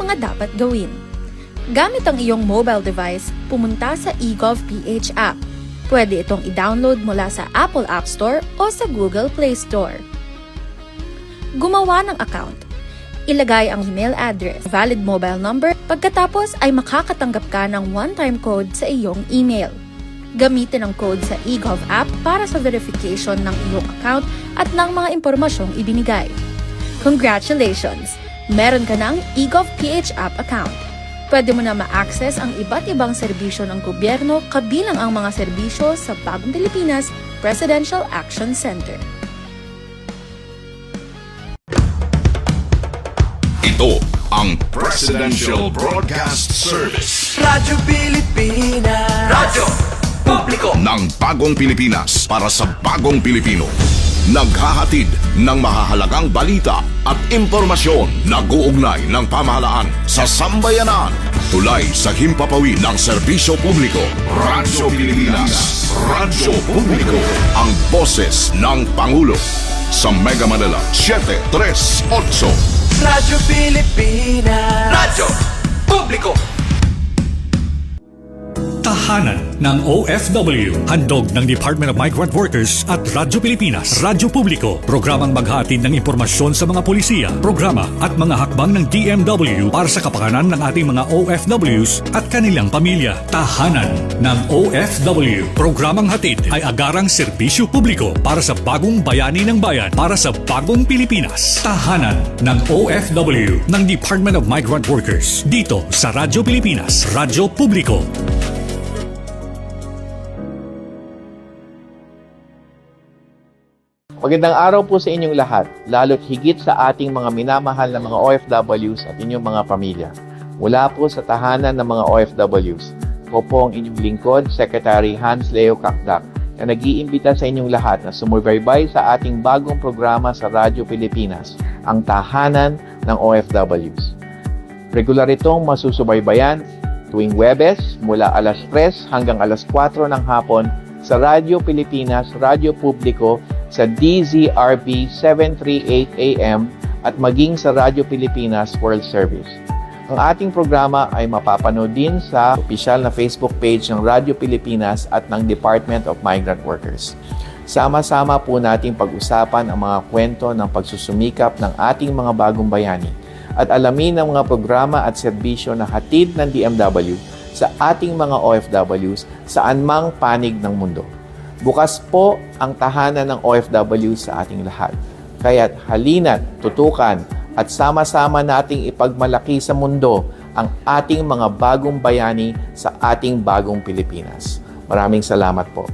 mga dapat gawin. Gamit ang iyong mobile device, pumunta sa eGovPH app. Pwede itong i-download mula sa Apple App Store o sa Google Play Store. Gumawa ng account. Ilagay ang email address, valid mobile number, pagkatapos ay makakatanggap ka ng one-time code sa iyong email. Gamitin ang code sa eGov app para sa verification ng iyong account at ng mga impormasyong ibinigay. Congratulations! Meron ka ng eGovPH app account. Pwede mo na ma-access ang iba't ibang serbisyo ng gobyerno kabilang ang mga serbisyo sa Bagong Pilipinas Presidential Action Center. Ito ang Presidential Broadcast Service. Radyo Pilipinas. Radyo Publiko Ng Bagong Pilipinas para sa Bagong Pilipino. Naghahatid ng mahahalagang balita at impormasyon na guugnay ng pamahalaan sa sambayanan. Tulay sa himpapawid ng serbisyo publiko. Radyo Pilipinas. Radyo Publiko. Ang boses ng Pangulo. Sa Mega Manila 738. Radyo Pilipinas. Radyo Publiko. Tahanan ng OFW. Handog ng Department of Migrant Workers at Radyo Pilipinas. Radyo Publiko. Programang maghahatid ng impormasyon sa mga polisiya, programa at mga hakbang ng DMW para sa kapakanan ng ating mga OFWs at kanilang pamilya. Tahanan ng OFW. Programang hatid ay agarang serbisyo publiko para sa bagong bayani ng bayan, para sa bagong Pilipinas. Tahanan ng OFW ng Department of Migrant Workers. Dito sa Radyo Pilipinas. Radyo Publiko. Magandang araw po sa inyong lahat, lalo't higit sa ating mga minamahal na mga OFWs at inyong mga pamilya. Mula po sa tahanan ng mga OFWs, ko po ang inyong lingkod, Secretary Hans Leo Kakdak, na nag-iimbita sa inyong lahat na sumubaybay sa ating bagong programa sa Radyo Pilipinas, ang Tahanan ng OFWs. Regular itong masusubaybayan tuwing Huwebes mula alas 3 hanggang alas 4 ng hapon sa Radyo Pilipinas, Radyo Publiko, sa DZRB 738 AM at maging sa Radyo Pilipinas World Service. Ang ating programa ay mapapanood din sa opisyal na Facebook page ng Radyo Pilipinas at ng Department of Migrant Workers. Sama-sama po nating pag-usapan ang mga kwento ng pagsusumikap ng ating mga bagong bayani at alamin ang mga programa at serbisyo na hatid ng DMW sa ating mga OFWs saan mang panig ng mundo. Bukas po ang tahanan ng OFW sa ating lahat. Kaya't halina't, tutukan at sama-sama nating ipagmalaki sa mundo ang ating mga bagong bayani sa ating bagong Pilipinas. Maraming salamat po.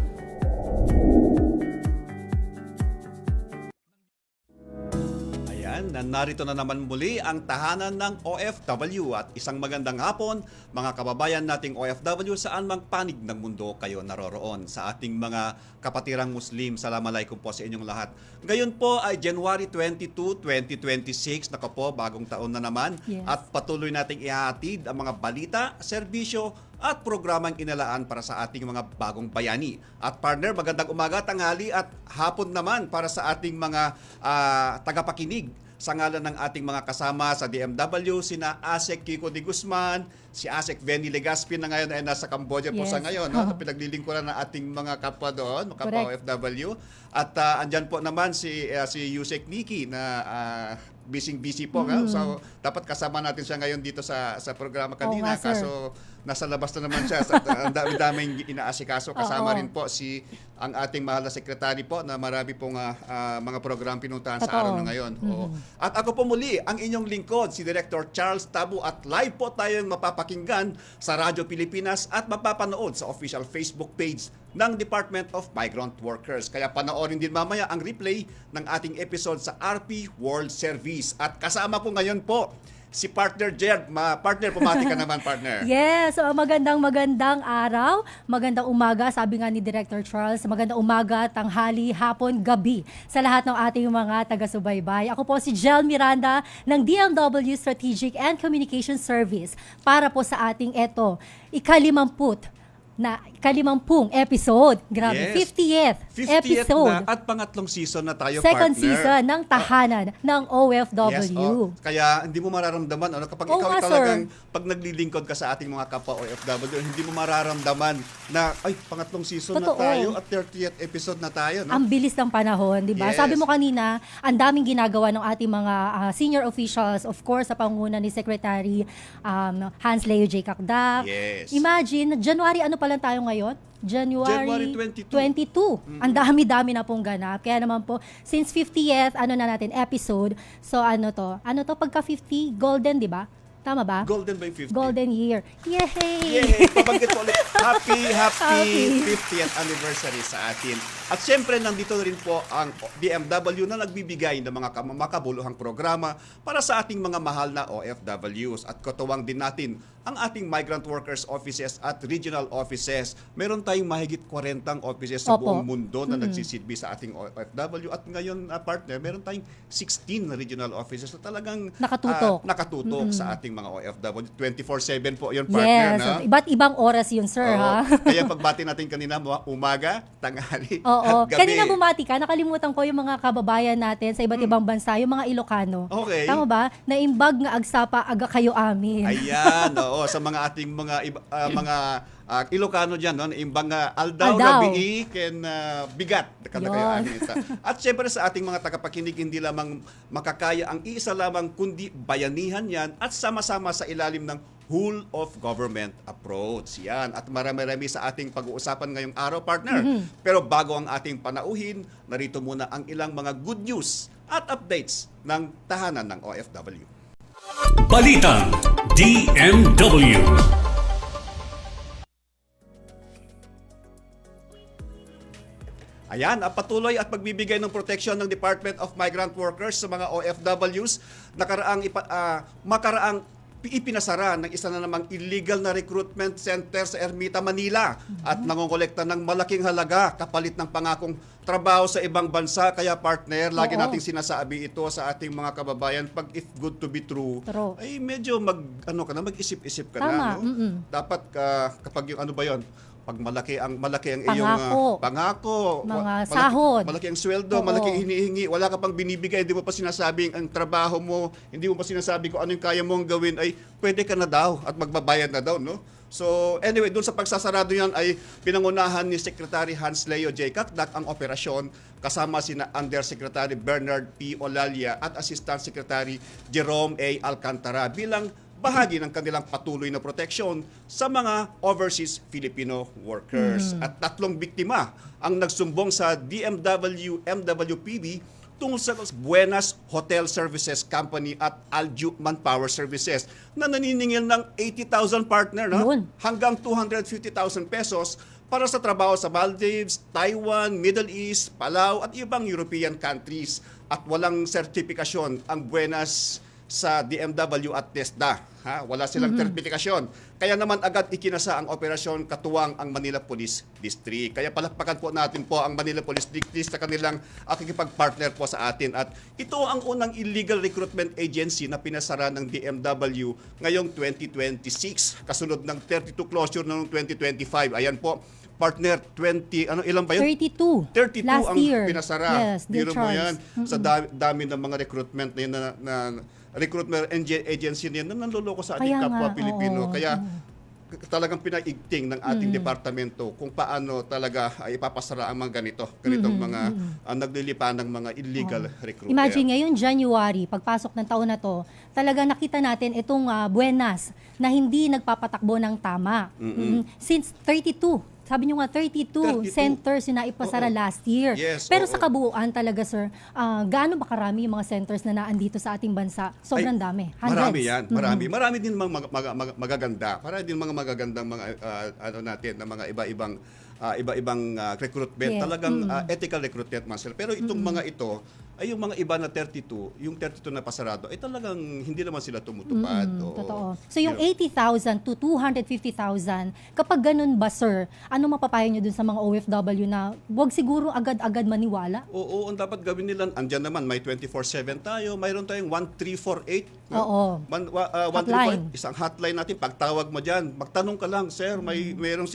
Narito na naman muli ang tahanan ng OFW at isang magandang hapon mga kababayan nating OFW saan mang panig ng mundo kayo naroroon. Sa ating mga kapatirang Muslim, Assalamualaikum po sa inyong lahat. Ngayon po ay January 22, 2026, nako po, bagong taon na naman. Yes. At patuloy nating ihahatid ang mga balita, serbisyo at programang inalaan para sa ating mga bagong bayani. At partner, magandang umaga, tanghali at hapon naman para sa ating mga tagapakinig. Sa ngalan ng ating mga kasama sa DMW, sina Asek Kiko de Guzman, si Asek Venny Legaspi na ngayon ay nasa Cambodia po sa ngayon. No? Pinaglilingkuran ng ating mga kapwa doon, mga kapwa OFW. At andyan po naman si Yusek Nikki na busy po. So dapat kasama natin siya ngayon dito sa programa kanina. Kaso nasa labas na naman siya. Ang dami-daming inaasikaso. Kasama rin po ang ating mahal na sekretary po na marami pong mga program pinuntahan sa araw na ngayon. At ako po muli, ang inyong lingkod, si Director Charles Tabu, at live po tayong mapapakinggan sa Radyo Pilipinas at mapapanood sa official Facebook page ng Department of Migrant Workers. Kaya panoorin din mamaya ang replay ng ating episode sa RP World Service. At kasama ko ngayon po si Partner Jerd. Partner, pumati ka naman, partner. Yes, so magandang araw, magandang umaga, sabi nga ni Director Charles, magandang umaga, tanghali, hapon, gabi sa lahat ng ating mga taga-subaybay. Ako po si Jel Miranda ng DMW Strategic and Communication Service para po sa ating ika-50 na kalimampung episode. Grabe, Yes. 50th 50th episode. na at pangatlong season na tayo, Second partner. season ng tahanan ng OFW. Yes, kaya hindi mo mararamdaman kapag Oo ikaw nga, talagang sir. pag naglilingkod ka sa ating mga kapwa OFW, hindi mo mararamdaman na ay pangatlong season Totoo. na tayo at 30th episode na tayo, no? Ang bilis ng panahon, di ba? Yes. Sabi mo kanina, ang daming ginagawa ng ating mga senior officials, of course, sa pangunguna ni Secretary Hans Leo J. Cacdac. Yes. Imagine, January ano pa lang tayo ngayon? January 22. 22. Ang dami-dami na pong ganap. Kaya naman po, since 50th, episode, so ano to, pagka 50, golden, di ba? Tama ba? Golden by 50. Golden year. Yay! Yay! Pabanggit ko ulit. Happy Happy. 50th anniversary sa atin. At syempre, nandito rin po ang DMW na nagbibigay ng mga makabuluhang programa para sa ating mga mahal na OFWs. At katuwang din natin ang ating migrant workers offices at regional offices. Meron tayong mahigit 40 offices sa Opo. buong mundo na nagsisilbi sa ating OFW. At ngayon, partner, meron tayong 16 na regional offices na talagang Nakatutok. nakatutok sa ating mga OFW. 24/7 po yun, partner. Yes. Na? Iba't ibang oras yun, sir, Oo. ha? Kaya pagbati natin kanina, umaga, tanghali, Oo. at gabi. Kanina bumati ka, nakalimutan ko yung mga kababayan natin sa iba't ibang bansa, yung mga Ilocano. Okay. Tama ba? Naimbag nga agsapa aga kayo amin. Ayan, oo, sa mga ating mga Ilocano dyan, no? Imbang aldaw, Aldaw. gabi, ken bigat. Kada kayo Yun. amin ita. At syempre sa ating mga tagapakinig, hindi lamang makakaya ang iisa lamang, kundi bayanihan yan at sama-sama sa ilalim ng whole of government approach. Yan. At marami-rami sa ating pag-uusapan ngayong araw, partner. Pero bago ang ating panauhin, narito muna ang ilang mga good news at updates ng tahanan ng OFW. Balitang DMW. Ayan, patuloy at pagbibigay ng proteksyon ng Department of Migrant Workers sa mga OFWs. Makaraang ipinasara ng isa na namang illegal na recruitment center sa Ermita, Manila at nangongolekta ng malaking halaga kapalit ng pangakong trabaho sa ibang bansa. Kaya partner, lagi Oo. nating sinasabi ito sa ating mga kababayan, pag if good to be true, True. ay medyo mag-isip-isip ka Tama, na. No? Dapat kapag yung ano ba yon, pag malaki ang iyong Pangako. pangako, Mga sahod. malaki ang sweldo, Oo. malaki ang hinihingi, wala ka pang binibigay, hindi mo pa sinasabing ang trabaho mo, hindi mo pa sinasabi kung ano yung kaya mong gawin, ay pwede ka na daw at magbabayad na daw, no? So anyway, doon sa pagsasarado yan ay pinangunahan ni Secretary Hans Leo J. Cacdac ang operasyon kasama sina Undersecretary Bernard P. Olalia at Assistant Secretary Jerome A. Alcantara bilang bahagi ng kanilang patuloy na proteksyon sa mga overseas Filipino workers. At 3 biktima ang nagsumbong sa DMW MWPB tungkol sa Buenas Hotel Services Company at Alju Manpower Services na naniningil ng 80,000 partner, no? Yun. Hanggang 250,000 pesos para sa trabaho sa Maldives, Taiwan, Middle East, Palau at ibang European countries. At walang sertifikasyon ang Buenas sa DMW at TESDA. Wala silang sertifikasyon. Kaya naman agad ikinasa ang operasyon katuwang ang Manila Police District. Kaya palakpakan po natin po ang Manila Police District sa kanilang pakikipag-partner po sa atin. At ito ang unang illegal recruitment agency na pinasara ng DMW ngayong 2026. Kasunod ng 32 closure noong 2025. Ayan po, partner, ilan ba yun? 32. 32 Last ang year. pinasara. Yes, dear Biro mo Charles. yan. Sa dami ng mga recruitment na yun na recruitment agency na yan na nanloloko sa ating Kaya kapwa nga, Pilipino. oo. Kaya talagang pinaigting ng ating departamento kung paano talaga ay ipapasara ang mga ganitong mga naglilipa ng mga illegal recruiter. Imagine ngayon, January, pagpasok ng taon na to, talaga nakita natin itong Buenas na hindi nagpapatakbo ng tama. Since 32. Sabi nyo nga, 32 centers yung naipasara Oo. last year. Yes, Pero oo. sa kabuuan talaga, sir, gaano ba karami yung mga centers na naandito sa ating bansa? Sobrang Ay, dami. Hundreds. Marami yan. Marami din mga magaganda. Para din mga magagandang mga natin na mga iba-ibang recruitment. Yes. Talagang ethical recruitment, Marcel. Pero itong mga ito, ay yung mga iba na 32, yung 32 na pasarado, ay talagang hindi naman sila tumutupad. Oo. Totoo. So yung 80,000 to 250,000, kapag ganun ba, sir, ano mapapayo nyo dun sa mga OFW na wag siguro agad-agad maniwala? Oo, ang dapat gawin nila, andyan naman, may 24/7 tayo, mayroon tayong 1348 Oo. 135, isang hotline natin. Pagtawag mo dyan, magtanong ka lang, sir, mayroong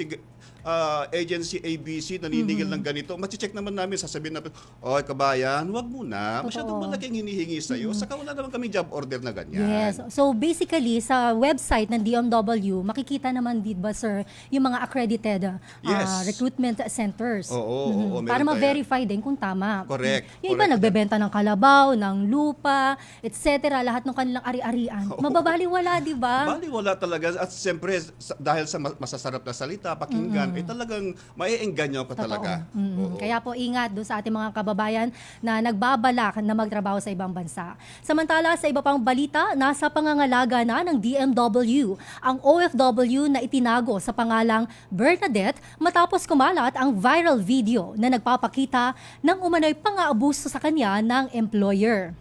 agency ABC naniningil ng ganito. Machi-check naman namin, sasabihin namin, oy kabayan, wag muna. Masyadong malaking hinihingi sa'yo. Saka wala naman kami job order na ganyan. Yes. So basically, sa website ng DMW, makikita naman, di ba, sir, yung mga accredited Yes. recruitment centers. Oo, meron Para tayo. ma-verify din kung tama. Correct. Yung iba Correct. nagbebenta ng kalabaw, ng lupa, etc. Lahat ng kanilang ari-arian. Mababaliwala, di ba? Bali, wala talaga. At siyempre, dahil sa masasarap na salita, pakinggan, talagang maiengganyo ka talaga. Oo. Kaya po ingat doon sa ating mga kababayan na nagbabalak na magtrabaho sa ibang bansa. Samantala, sa iba pang balita, nasa pangangalaga na ng DMW ang OFW na itinago sa pangalang Bernadette matapos kumalat ang viral video na nagpapakita ng umano'y pang-aabuso sa kanya ng employer.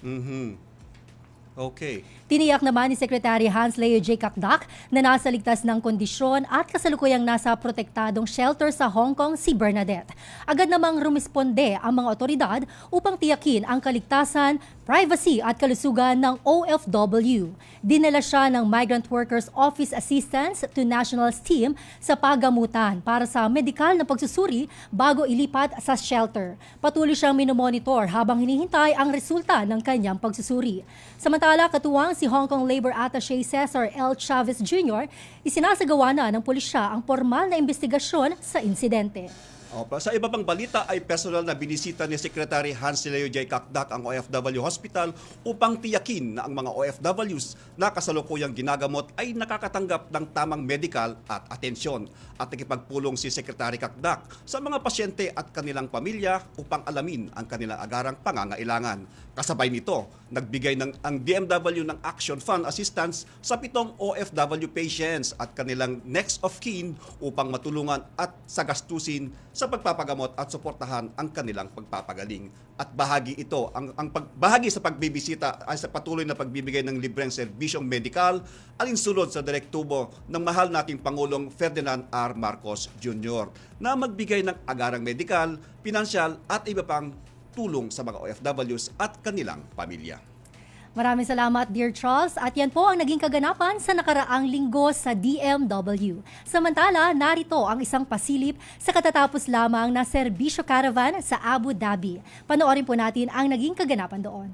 Okay. Tiniyak naman ni Secretary Hans Leo J. Kakdak na nasa ligtas ng kondisyon at kasalukuyang nasa protektadong shelter sa Hong Kong si Bernadette. Agad namang rumisponde ang mga otoridad upang tiyakin ang kaligtasan, privacy at kalusugan ng OFW. Dinala siya ng Migrant Workers Office Assistance to Nationals Team sa paggamutan para sa medikal na pagsusuri bago ilipat sa shelter. Patuloy siyang minomonitor habang hinihintay ang resulta ng kanyang pagsusuri. Samantala, katuwang si Hong Kong Labor Attaché Cesar L. Chavez Jr., isinasagawa na ng pulisya ang formal na investigasyon sa insidente. Sa iba pang balita ay personal na binisita ni Secretary Hans Leo J. Kakdak ang OFW Hospital upang tiyakin na ang mga OFWs na kasalukuyang ginagamot ay nakakatanggap ng tamang medical at atensyon at nakipagpulong si Secretary Kakdak sa mga pasyente at kanilang pamilya upang alamin ang kanilang agarang pangangailangan. Kasabay nito, nagbigay ang DMW ng Action Fund Assistance sa 7 OFW patients at kanilang next of kin upang matulungan at sagastusin sa pagpapagamot at suportahan ang kanilang pagpapagaling. At bahagi ito, bahagi sa pagbibisita ay sa patuloy na pagbibigay ng libreng serbisyong medikal alinsunod sa direktubo ng mahal nating Pangulong Ferdinand R. Marcos Jr. na magbigay ng agarang medikal, pinansyal at iba pang tulong sa mga OFWs at kanilang pamilya. Maraming salamat, Dear Charles. At yan po ang naging kaganapan sa nakaraang linggo sa DMW. Samantala, narito ang isang pasilip sa katatapos lamang na serbisyo caravan sa Abu Dhabi. Panoorin po natin ang naging kaganapan doon.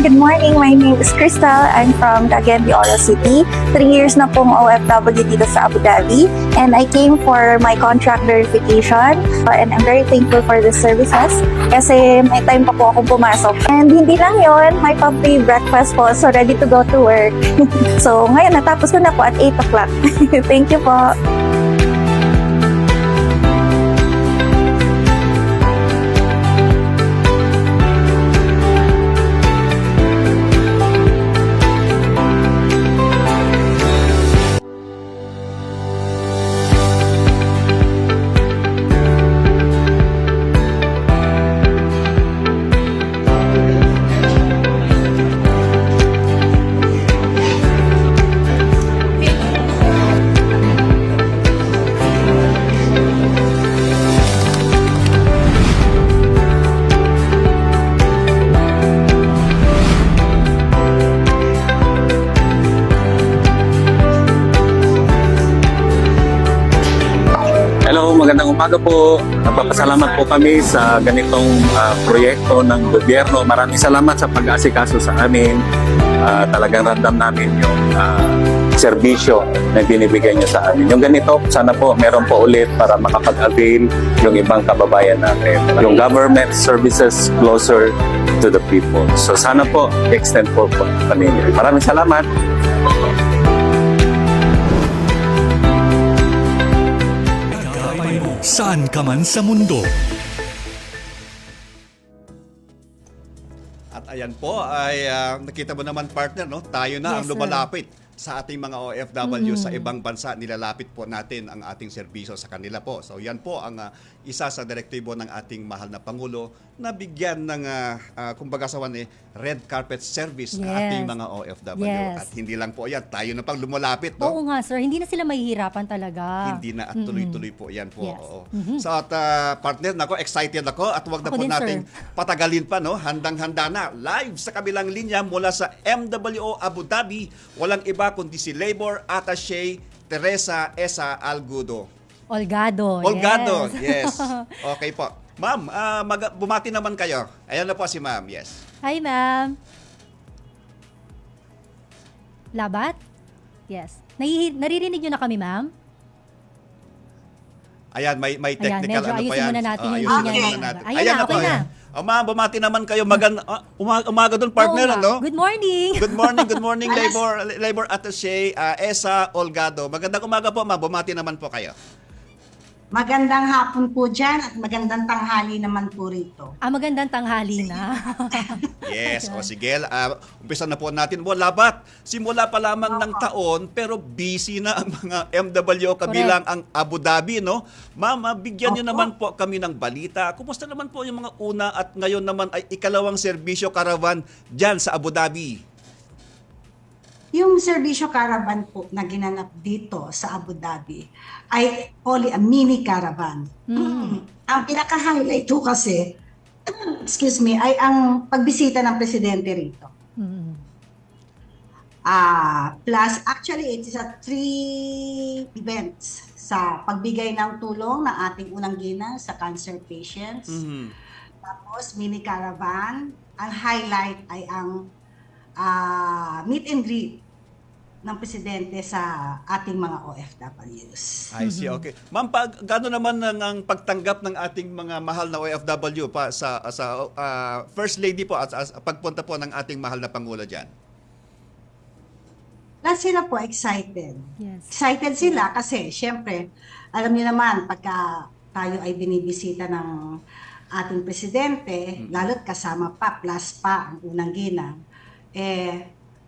Good morning. My name is Crystal. I'm from Cagayan de Oro City. 3 years na pong OFW dito sa Abu Dhabi. And I came for my contract verification. And I'm very thankful for the services kasi may time pa po akong pumasok. And hindi lang yon, may pa-free breakfast po. So ready to go to work. So ngayon natapos ko na po at 8 o'clock. Thank you po. Hello, magandang umaga po. Nagpapasalamat po kami sa ganitong proyekto ng gobyerno. Maraming salamat sa pag-aasikaso sa amin. Talagang ramdam namin yung serbisyo na binibigay niyo sa amin. Yung ganito, sana po meron po ulit para makapag-avail yung ibang kababayan natin. Yung government services closer to the people. So sana po, extend po paninyo. Maraming salamat. Saan ka man sa mundo. At ayan po ay nakita mo naman partner, no? Tayo na ang Yes, sir. lumalapit sa ating mga OFW sa ibang bansa. Nilalapit po natin ang ating serbisyo sa kanila po. So yan po ang isa sa direktibo ng ating mahal na Pangulo na bigyan ng kumbaga sa red carpet service ang Yes. ating mga OFW. Yes. At hindi lang po yan, tayo na pang lumalapit, no? Oo nga, sir. Hindi na sila mahihirapan talaga. Hindi na at tuloy-tuloy po yan po. Yes. Oo. So at partner, nako excited ako at wag na Ako po din, natin sir. patagalin pa, no? Handang-handa na. Live sa kabilang linya mula sa MWO Abu Dhabi, walang iba kundi si Labor Attaché Teresa Esa Algudo. Olgado. Olgado, Yes. yes. Okay po. Ma'am, bumati naman kayo. Ayan na po si ma'am, yes. Hi, ma'am. Labat? Yes. Naririnig nyo na kami, ma'am? Ayan, may Ayan, technical medyo ano pa ayusin yan. muna natin yung Ayusin linya. muna natin. Ayun Ayan na, na po. okay na. Ma'am, bumati naman kayo. Umaga doon, partner, Oo nga. ano? Good morning. Good morning, Labor Attaché Esa Olgado. Magandang umaga po, ma'am. Bumati naman po kayo. Magandang hapon po dyan at magandang tanghali naman po rito. Magandang tanghali na. Yes, o sige. Umpisa na po natin. Labat, simula pa lamang ng taon, pero busy na ang mga MWO kabilang ang Abu Dhabi, no? Ma'am, bigyan niyo naman po kami ng balita. Kumusta naman po yung mga una at ngayon naman ay ikalawang serbisyo caravan dyan sa Abu Dhabi? Yung serbisyo caravan po na ginanap dito sa Abu Dhabi ay only a mini caravan. Ang pinaka-highlight po kasi, excuse me, ay ang pagbisita ng presidente rito. Plus, actually, it is a 3 events sa pagbigay ng tulong na ating unang ginang sa cancer patients. Tapos, mini caravan. Ang highlight ay ang meet and greet ng presidente sa ating mga OFWs. I see, okay. Ma'am, gaano naman ang pagtanggap ng ating mga mahal na OFW pa sa First Lady po at pagpunta po ng ating mahal na Pangulo dyan? Lahat sila po excited. Yes. Excited sila kasi syempre, alam niyo naman, pagka tayo ay binibisita ng ating presidente, lalo't kasama pa, plus pa ang unang ginang,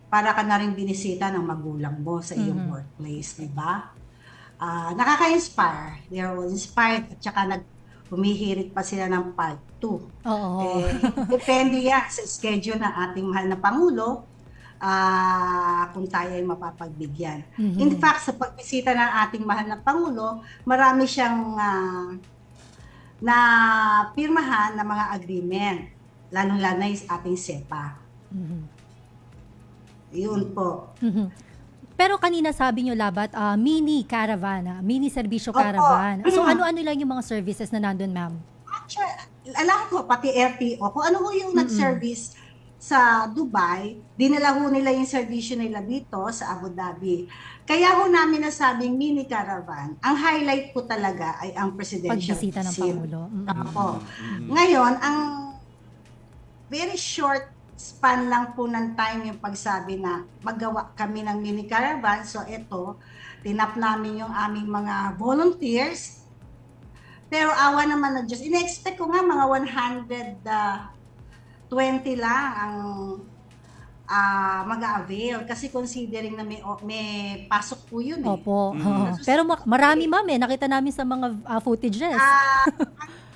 para ka na rin binisita ng magulang mo sa iyong workplace, di ba? Nakaka-inspire. They are all inspired at saka humihirit pa sila ng part 2. Oo. Depende yan sa schedule ng ating mahal na Pangulo kung tayo ay mapapagbigyan. In fact, sa pagbisita ng ating mahal na Pangulo, marami siyang na pirmahan ng mga agreement, lalong-lalo na yung ating SEPA. Yun po. Pero kanina sabi nyo, Labat, mini caravan, mini serbisyo caravan. So ano-ano lang yung mga services na nandun, ma'am? Actually, alam ko, pati RTO, kung ano ho yung nag-service sa Dubai, dinala ho nila yung servisyo nila dito sa Abu Dhabi. Kaya ho namin nasabing mini caravan, ang highlight po talaga ay ang presidential Pagbisita ng visit. Pangulo. Opo. Ngayon, ang very short span lang po ng time yung pagsabi na magawa kami ng mini caravan. So ito, tinap namin yung aming mga volunteers. Pero awa naman na Diyos. Ina-expect ko nga mga 120 lang ang mag-avail. Kasi considering na may pasok po yun eh. Opo. Pero marami, ma'am, Nakita namin sa mga footages.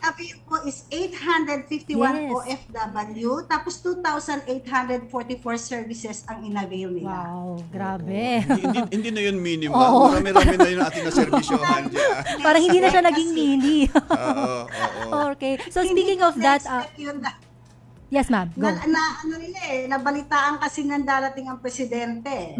Ang avail po is 851 Yes. OFW, tapos 2,844 services ang inavail nila. Wow, grabe. Hindi na yun minimum. Oo. Marami-rami na yun ating naservisyohan dyan. Parang hindi na siya naging mini. Oo. Okay. So speaking of that, Na-expect yun yes, ma'am. Go. ano nila nabalitaan kasi ng darating ang presidente.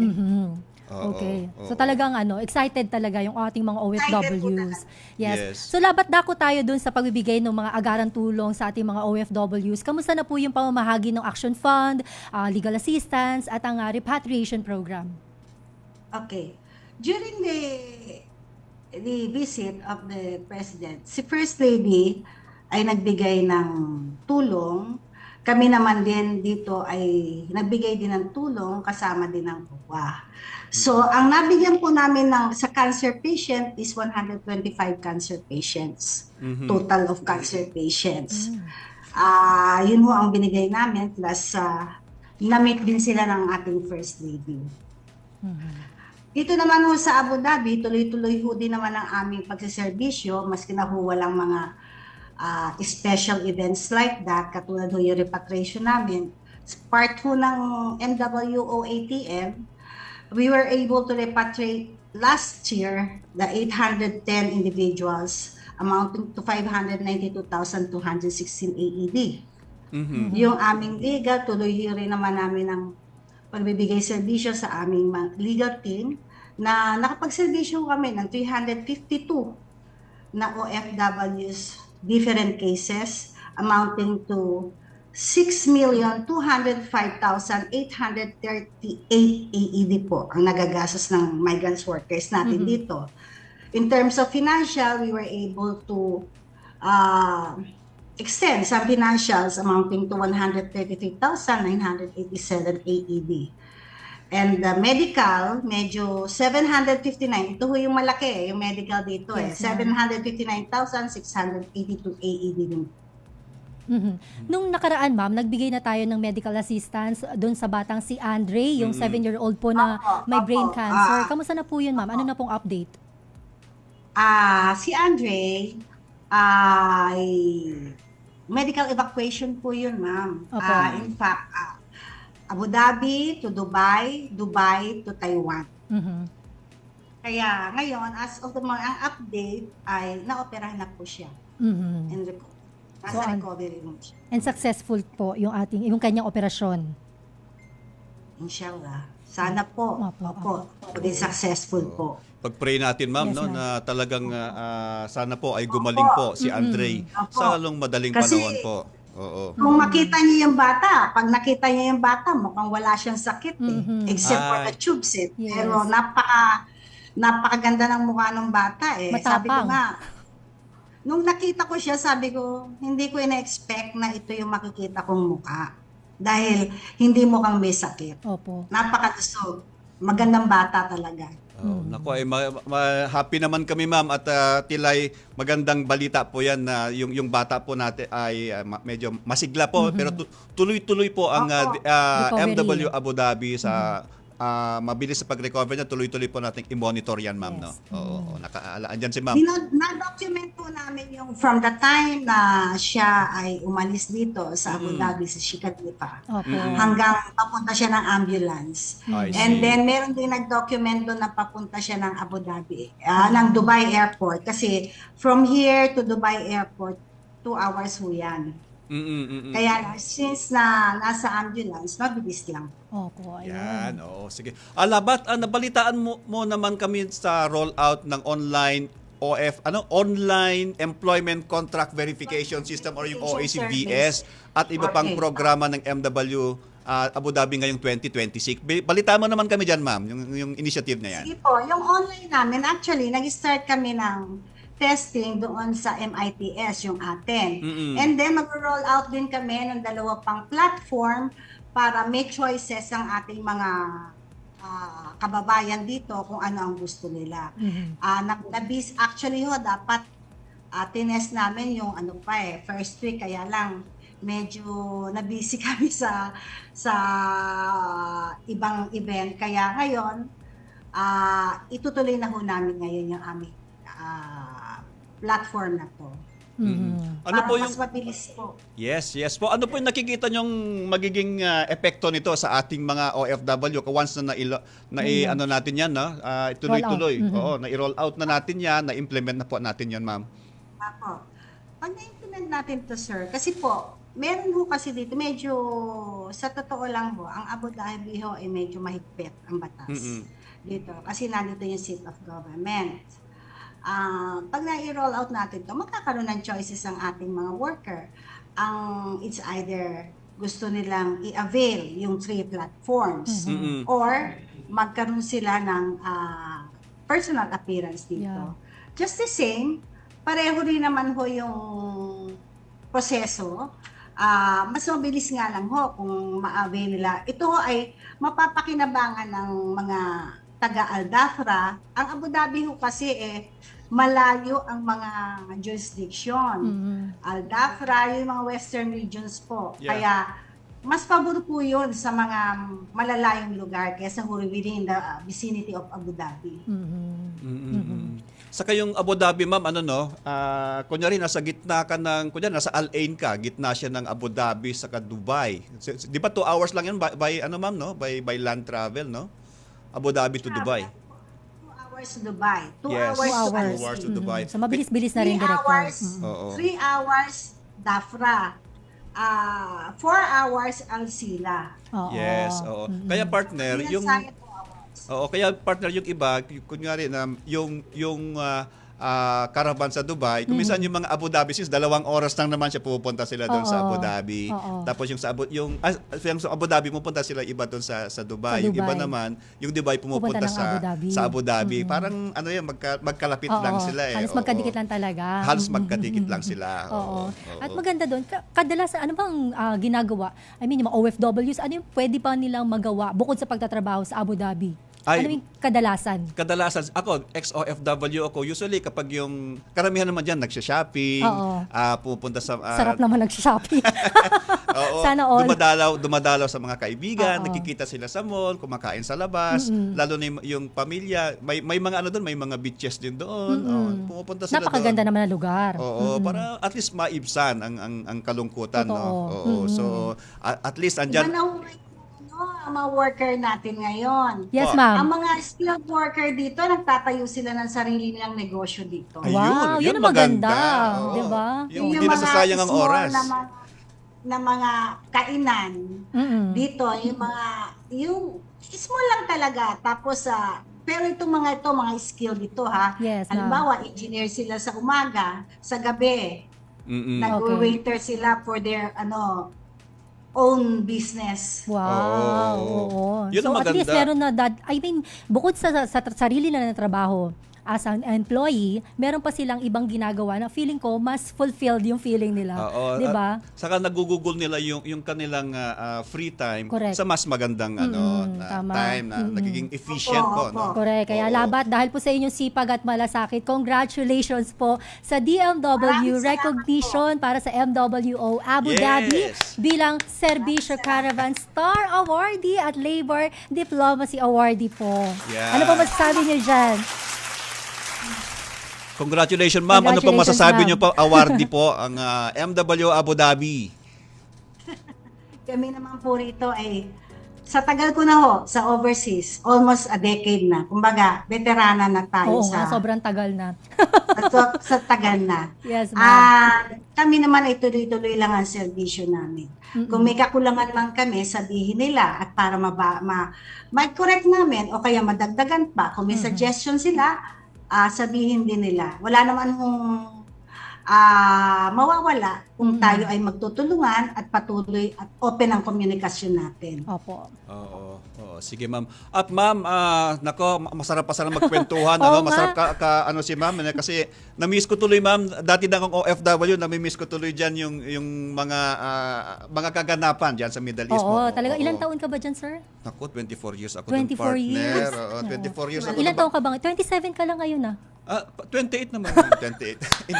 Okay. So talagang excited talaga yung ating mga Excited po OFWs. Yes. Yes. So labat dako tayo dun sa pagbibigay ng mga agaran tulong sa ating mga OFWs. Kamusta na po yung pamamahagi ng Action Fund, legal assistance at ang repatriation program? Okay. During the visit of the president, si First Lady ay nagbigay ng tulong kami naman din dito ay nagbigay din ng tulong kasama din ng OWA. So, ang nabigyan po namin sa cancer patient is 125 cancer patients. Total of cancer patients. Yun ho ang binigay namin plus na-meet din sila ng ating First Lady. Dito naman ho sa Abu Dhabi, tuloy-tuloy ho din naman ang aming pagsiservisyo, maski na ho walang mga special events like that, katulad ho yung repatriation namin. Part ho ng MWO-ATM, we were able to repatriate last year the 810 individuals amounting to 592,216 AED. Yung aming legal, tuloy rin naman namin ang pagbibigay serbisyo sa aming legal team na nakapagserbisyo kami ng 352 na OFWs, different cases amounting to 6,205,838 AED po ang nagagastos ng migrants workers natin dito. In terms of financial, we were able to extend some financials amounting to 133,987 AED. And the medical, medyo 759. Ito ho yung malaki, yung medical dito Yes, 759,682 AED din. Nung nakaraan, ma'am, nagbigay na tayo ng medical assistance doon sa batang si Andre, yung 7-year-old po na may brain cancer. Kamusta na po yun, ma'am? Ano na pong update? Si Andre ay medical evacuation po yun, ma'am. In fact, Abu Dhabi to Dubai, Dubai to Taiwan. Kaya ngayon, as of the moment, ang update ay naoperahan na po siya. And nasa recovery room siya. And successful po yung kanyang operasyon. Inshallah. Sana po. Opo. Din successful po. Pag-pray natin, ma'am, Yes, no, ma'am. na talagang sana po ay gumaling po si Andre sa lalong madaling Kasi, panahon po. Oo. Kung makita niyo yung bata, pag nakita niyo yung bata, mukhang wala siyang sakit except for the tube set. Yes. Pero napakaganda ng mukha ng bata eh. Sabi ko Matapang. nga, nung nakita ko siya, sabi ko, hindi ko ina-expect na ito yung makikita kong mukha. Dahil hindi mukhang may sakit. Opo. Napakalusog. Magandang bata talaga. Naku, ay happy naman kami, ma'am, at tilay magandang balita po yan na yung bata po natin ay medyo masigla po pero tuloy-tuloy po ang Recovery. MW Abu Dhabi sa mabilis sa pag-recover niya, tuloy-tuloy po nating i-monitor yan, ma'am. Yes. No? Oo, nakaalaan dyan si ma'am. Na-document po namin yung from the time na siya ay umalis dito sa Abu Dhabi, sa Shikadipa, Opo. hanggang papunta siya ng ambulance. I see. And then meron din nag-document doon na papunta siya ng Abu Dhabi, ng Dubai Airport. Kasi from here to Dubai Airport, 2 hours ho yan. Kaya since na nasa ambulance, mabilis lang. Opo, ayun. Yan, oo, sige. Alabat, nabalitaan mo naman kami sa rollout ng online online Employment Contract Verification System or yung OACVS at iba pang programa ng MW Abu Dhabi ngayong 2026. Balitaan mo naman kami dyan, ma'am, yung initiative na yan. Sige po, yung online namin, actually, nag-start kami ng testing doon sa MITS, yung atin. And then, mag-roll out din kami ng 2 pang platform para make choices ang ating mga kababayan dito kung ano ang gusto nila. Actually ho, dapat tinest namin yung first week, kaya lang medyo nabisi kami sa ibang event. Kaya ngayon, itutuloy na ho namin ngayon yung aming platform na to. Ano Para po mas mabilis po. Yes po. Ano po yung nakikita nyong magiging epekto nito sa ating mga OFW once na ano natin yan, no? Tuloy-tuloy. Oo, na-roll out na natin yan, na-implement na po natin yan, ma'am. Apo. Pag na-implement natin to, sir, kasi po, meron ho kasi dito, medyo, sa totoo lang ho, ang Abu Dhabi ho ay medyo mahigpit ang batas dito. Kasi nandito yung seat of government. Pag na-roll out natin to, magkakaroon ng choices ang ating mga worker. It's either gusto nilang i-avail yung 3 platforms or magkaroon sila ng personal appearance dito. Yeah. Just the same, pareho rin naman ho yung proseso. mas mabilis nga lang ho kung ma-avail nila. Ito ho ay mapapakinabangan ng mga taga-Aldafra. Ang Abu Dhabi ho kasi malayo ang mga jurisdiction. Aldafra, yung mga western regions po. Yeah. Kaya mas pabor po yun sa mga malalayong lugar kaysa within the vicinity of Abu Dhabi. Saka yung Abu Dhabi, ma'am, kunyari nasa gitna ka kunyari nasa Al Ain ka, gitna siya ng Abu Dhabi saka Dubai. Di ba 2 hours lang yan by ma'am, no? By land travel, no? Abu Dhabi to Dubai. 2 hours to Dubai. 2 Yes, hours to 2 Al hours to Ain. Dubai. So mabilis-bilis na rin, 3 Director. hours, Oo. 3 hours Dafra. 4 hours Al Sila. Oo. Yes, oo. Kaya partner, yung Pinasaya 2 hours. Oo, kaya partner yung iba, kunyari na yung caravan sa Dubai, kung minsan yung mga Abu Dhabi, since 2 oras lang naman siya pupunta sila doon sa Abu Dhabi. Oo. Tapos yung sa Abu Dhabi pupunta sila iba doon sa Dubai. Sa Yung iba Dubai. naman, yung Dubai pumupunta Pupunta ng sa Abu Dhabi. sa Abu Dhabi. Parang magkalapit lang sila eh. Halos Oo. magkadikit lang talaga. Halos magkadikit lang sila. Oo. At maganda doon, kadalasan, ano bang ginagawa? I mean, yung mga OFWs, ano yung pwede pa nilang magawa bukod sa pagtatrabaho sa Abu Dhabi? Ano yung kadalasan? Kadalasan, ako, ex-OFW ako, usually kapag yung, karamihan naman dyan, nagsha-shopping, Oo. pupunta sa... Sarap naman nag-shopping. Oo, Sana all. dumadalaw sa mga kaibigan, Oo. nakikita sila sa mall, kumakain sa labas, lalo na yung pamilya, may mga ano doon, may mga beaches din doon. Pumupunta sila Napakaganda doon. naman na lugar. Oo, para at least maibsan ang kalungkutan, Totoo. no. Oo, so at least Iba andyan. na ho ang mga worker natin ngayon. Yes, Po. ma'am. Ang mga skilled worker dito, nagtatayo sila ng sarili nilang negosyo dito. Wow, yun ang maganda. Oo. Di ba? Yung hindi nasasayang ang oras. Na mga kainan dito, yung small lang talaga. Tapos, pero itong mga skilled dito ha. Yes, ma'am. Halimbawa, engineer sila sa umaga, sa gabi, Mm-mm. nag-waiter sila for their own business. Wow. Oo. Oo. Yun So ang at least maganda. meron na bukod sa sarili na ng trabaho as an employee, meron pa silang ibang ginagawa na feeling ko mas fulfilled yung feeling nila. Oo, 'Di ba? Saka nagugugol nila yung kanilang free time Correct. sa mas magandang tama. time na nagiging efficient Opo, po, opo. no. Correct. Kaya Oo. labat dahil po sa inyong sipag at malasakit, congratulations po sa DMW Maraming salamat recognition para sa MWO Abu Yes. Dhabi bilang Serbisyo Caravan Star Awardee at Labor Diplomacy Awardee po. Yeah. Ano po masasabi niyo dyan? Congratulations, ma'am. Ano pong Congratulations, masasabi ma'am. niyo po? Awardee po ang MW Abu Dhabi. Kami naman po rito ay sa tagal ko na ho sa overseas, almost a decade na. Kumbaga, veterana na tayo Oo nga, sobrang tagal na. sa tagal na. Yes, ma'am. Kami naman ay tuloy-tuloy lang ang serbisyo namin. Kung may kakulangan man kami, sabihin nila at para ma-correct namin o kaya madagdagan pa. Kung may suggestion sila, sabihin din nila. Wala naman mawawala kung tayo ay magtutulungan at patuloy at open ang komunikasyon natin. Opo. Oo. Sige, ma'am. At ma'am, nako, masarap pa sana magkwentuhan. Oo nga. Masarap si ma'am. Kasi na-miss ko tuloy, ma'am. Dati na akong OFW, nami-miss ko tuloy dyan yung mga kaganapan dyan sa Middle East. Oo, mo. talaga. Oo. Ilang taon ka ba dyan, sir? Naku, 24 years ako 24 dun, partner. years? Oo, 24 years ako. Ilang taon ka ba? 27 ka lang ngayon, 28 naman. 28.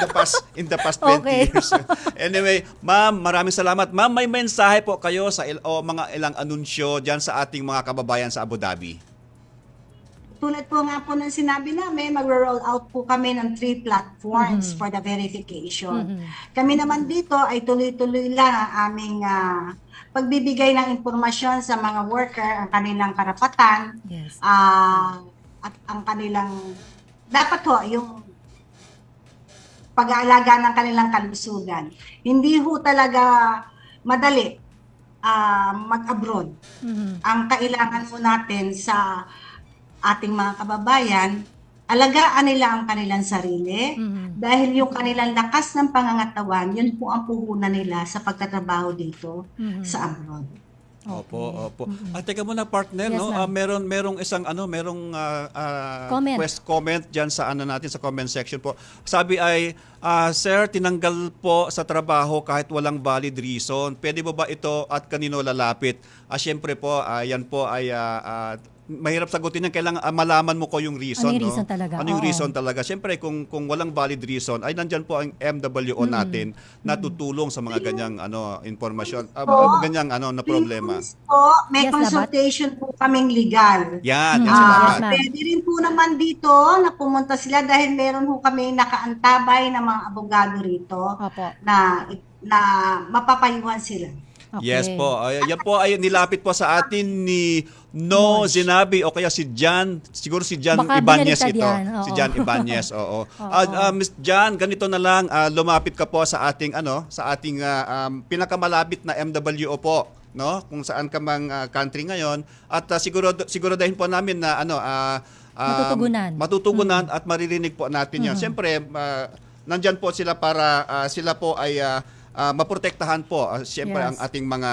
In the past 20 Okay. years. Anyway, ma'am, maraming salamat. Ma'am, may mensahe po kayo sa mga ilang anunsyo dyan sa ating mga kababayan sa Abu Dhabi. Tulad po nga po ng sinabi namin, mag-roll out po kami ng 3 platforms for the verification. Kami naman dito ay tuloy-tuloy lang ang aming pagbibigay ng impormasyon sa mga worker, ang kanilang karapatan, Yes. at ang kanilang, dapat ho, yung pag-aalaga ng kanilang kalusugan. Hindi ho talaga madali mag-abroad. Ang kailangan mo natin sa ating mga kababayan, alagaan nila ang kanilang sarili dahil yung kanilang lakas ng pangangatawan, yun po ang puhunan nila sa pagtatrabaho dito sa abroad. Opo. At teka muna partner, Yes, no? ma'am. Merong isang Comment. comment diyan sa natin sa comment section po. Sabi ay sir, tinanggal po sa trabaho kahit walang valid reason. Pwede mo ba ito at kanino lalapit? Syempre po, yan po ay mahirap sagutin yan. Kailangan malaman mo ko yung reason. Ano yung no? reason talaga? Ano yung Oo. reason talaga? Siyempre, kung walang valid reason, ay nandyan po ang MWO natin na tutulong sa mga ganyang informasyon. Ganyang na problema. Please po, may Yes, consultation po kaming legal. Yan, Mm. salamat. Yes, ma'am. Pwede rin po naman dito na pumunta sila dahil meron po kami nakaantabay ng mga abogado rito Opo. na mapapayuhan sila. Okay. Yes po. Yan po ay nilapit po sa atin ni No Zinabi o kaya si Jan, siguro si Jan Baka Ibanez binaliktad ito. yan, oo. Si Jan Ibanez, oo. Miss Jan, ganito na lang, lumapit ka po sa ating pinakamalapit na MWO po, no? Kung saan ka mang country ngayon at siguraduhin po namin na matutugunan at maririnig po natin 'yan. Siyempre, nandyan po sila para sila po ay maprotektahan po. Siyempre, Yes. ang ating mga,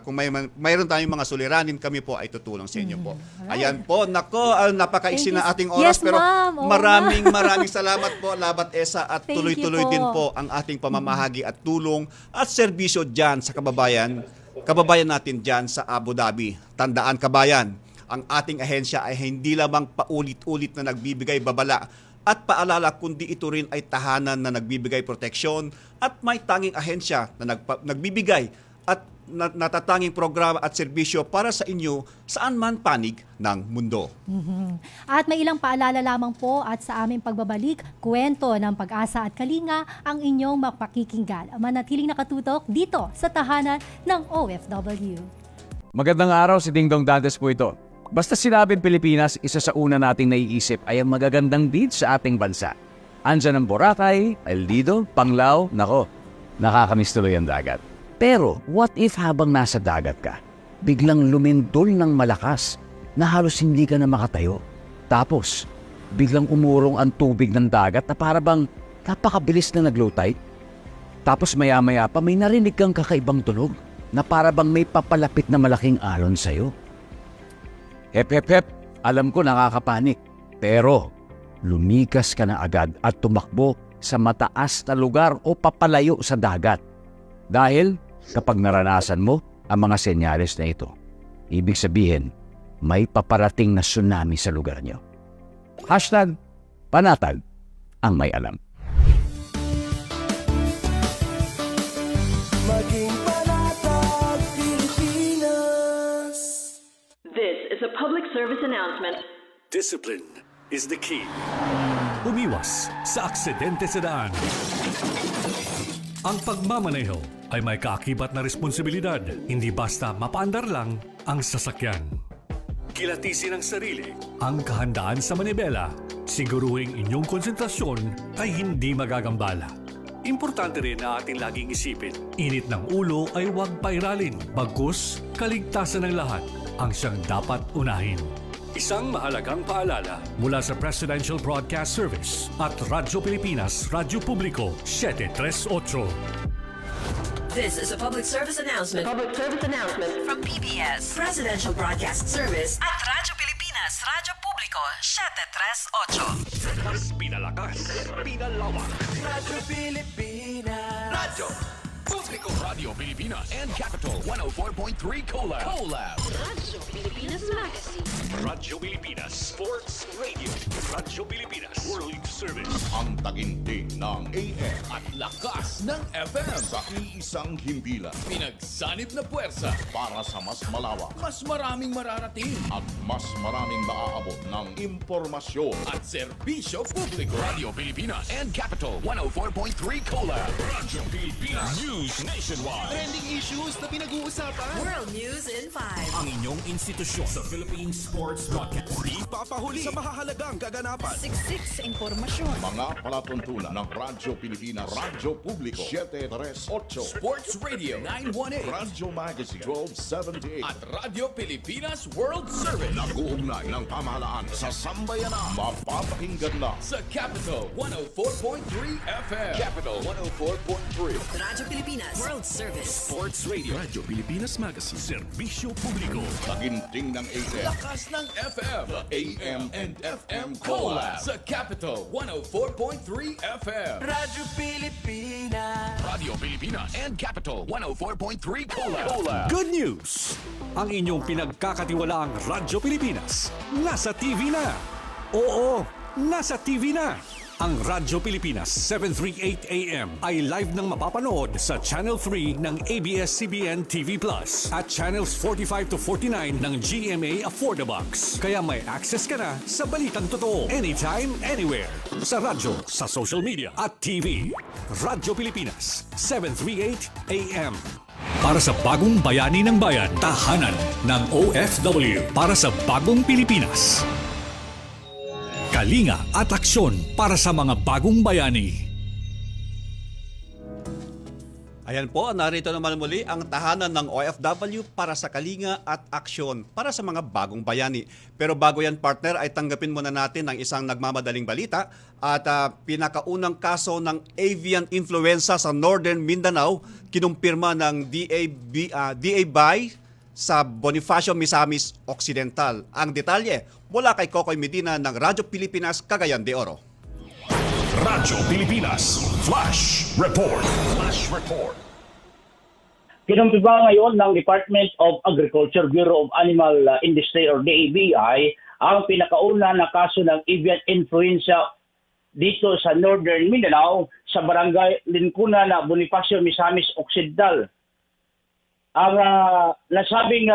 kung mayroon tayong mga suliranin, kami po ay tutulong sa inyo po. Ayan po, nako, napakaiksi Thank na you. ating oras. Yes, pero ma'am. Oo, maraming salamat po, Labat Esa, at Thank tuloy-tuloy you po. din po ang ating pamamahagi at tulong at serbisyo dyan sa kababayan natin dyan sa Abu Dhabi. Tandaan kabayan, ang ating ahensya ay hindi lamang paulit-ulit na nagbibigay babala at paalala, kundi ito rin ay tahanan na nagbibigay proteksyon at may tanging ahensya na nagbibigay at natatanging programa at serbisyo para sa inyo saan man panig ng mundo. At may ilang paalala lamang po at sa aming pagbabalik, kwento ng Pag-asa at Kalinga ang inyong mapakikinggan. Manatiling nakatutok dito sa tahanan ng OFW. Magandang araw, si Ding Dong Dantes po ito. Basta sinabing Pilipinas, isa sa una nating naiisip ay ang magagandang beach sa ating bansa. Andyan ang Boracay, El Nido, Panglao, nako, nakakamiss tuloy ang dagat. Pero what if habang nasa dagat ka, biglang lumindol ng malakas na halos hindi ka na makatayo? Tapos, biglang umurong ang tubig ng dagat na para bang napakabilis na nag-low tide? Tapos maya-maya pa may narinig kang kakaibang tunog na para bang may papalapit na malaking alon sa'yo. Hep, alam ko nakakapanik. Pero lumikas ka na agad at tumakbo sa mataas na lugar o papalayo sa dagat. Dahil kapag naranasan mo ang mga senyales na ito, ibig sabihin may paparating na tsunami sa lugar nyo. #panatag ang may alam. Maging panatag Pilipinas. This is a public service announcement. Discipline is the key. Umiwas sa aksidente sa daan. Ang pagmamaneho ay may kaakibat na responsibilidad. Hindi basta mapaandar lang ang sasakyan. Kilatisin ang sarili, ang kahandaan sa manibela. Siguruhing inyong konsentrasyon ay hindi magagambala. Importante rin na ating laging isipin, init ng ulo ay huwag pairalin. Bagkus, kaligtasan ng lahat ang siyang dapat unahin. Isang mahalagang paalala mula sa Presidential Broadcast Service at Radyo Pilipinas, Radyo Publiko, 738. This is a public service announcement. Public service announcement from PBS, Presidential Broadcast Service at Radyo Pilipinas, Radyo Publiko, 738. Mas pinalakas, pinalawak. Radyo Pilipinas. Radyo Publiko. Radio Pilipinas and Capital 104.3 Collab. Radyo Pilipinas Magazine. Radyo Pilipinas Sports Radio. Radyo Pilipinas World Service. Ang taginting ng AM At lakas ng FM. sa iisang himpilan Pinagsanib na puwersa. para sa mas malawak Mas maraming mararating. at mas maraming maaabot ng impormasyon. At serbisyo publiko. Radio Pilipinas and Capital 104.3 Collab. Radyo Pilipinas News Nationwide. Trending issues na pinag-uusapan. World News in 5. Ang inyong institusyon sa Philippine Sports Broadcast. Di papahuli sa mahahalagang kaganapan. Siksik impormasyon. Mga palatuntunan ng Radyo Pilipinas, Radyo Publiko 738, Sports Radio 918. Radyo Magazine 1278 At Radio Pilipinas World Service. nag-uugnay ng pamahalaan sa sambayanan. Mapapakinggan na Sa Capital 104.3 FM. Capital 104.3. Radyo Pilipinas Pilipinas. World Service. Sports Radio. Radyo Pilipinas Magazine. Serbisyo publiko. Taginting ng ATM. Lakas ng FM. The AM and FM Collab. Sa Capital 104.3 FM. Radyo Pilipinas. Radio Pilipinas and Capital 104.3 Collab. Good news! Ang inyong pinagkakatiwalaang Radyo Pilipinas nasa TV na. Oo, nasa TV na. Ang Radyo Pilipinas 738 AM ay live nang mapapanood sa Channel 3 ng ABS-CBN TV Plus at Channels 45 to 49 ng GMA Affordabox. Kaya may access ka na sa balitang totoo anytime, anywhere. Sa radyo, sa social media at TV. Radyo Pilipinas 738 AM. Para sa bagong bayani ng bayan, tahanan ng OFW para sa bagong Pilipinas. Kalinga at aksyon para sa mga bagong bayani. Ayan po, narito naman muli ang tahanan ng OFW para sa kalinga at aksyon para sa mga bagong bayani. Pero bago yan, partner, ay tanggapin muna natin ang isang nagmamadaling balita at pinakaunang kaso ng avian influenza sa Northern Mindanao, kinumpirma ng DA-BI sa Bonifacio, Misamis Occidental. Ang detalye mula kay Kokoy Medina ng Radyo Pilipinas, Cagayan de Oro. Radyo Pilipinas Flash Report. Flash Report. Kinumpirma ngayon ng Department of Agriculture, Bureau of Animal Industry or DA-BI ang pinakauna na kaso ng avian influenza dito sa Northern Mindanao sa barangay Lincuna na Bonifacio, Misamis Occidental. Ang nasabing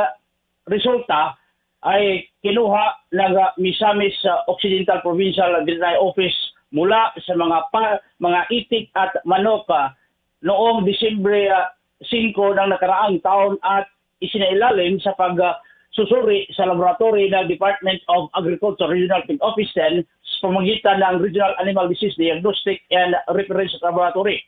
resulta ay kinuha ng Misamis Occidental Provincial Veterinary Office mula sa mga itik at manok noong Disyembre 5 ng nakaraang taon at isinailalim sa pagsusuri sa laboratory ng Department of Agriculture Regional Field Office 10 sa pamamagitan ng Regional Animal Disease Diagnostic and Reference Laboratory.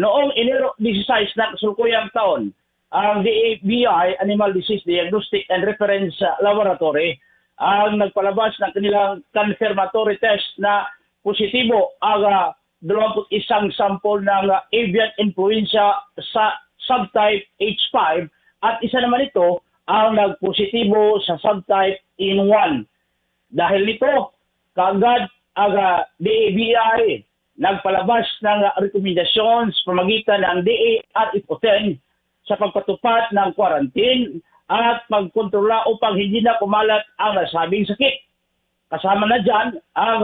Noong Enero 16 ng kasulukuyang taon, ang DA-BI Animal Disease Diagnostic and Reference Laboratory ang nagpalabas ng kanilang confirmatory test na positibo ang 21 sample ng avian influenza sa subtype H5 at isa naman ito ang nagpositibo sa subtype N1. Dahil nito, kaagad ang DA-BI nagpalabas ng rekomendasyon sa pamamagitan ng DA-RFO10 sa pagpatupad ng quarantine at pagkontrola upang hindi na kumalat ang nasabing sakit. Kasama na dyan ang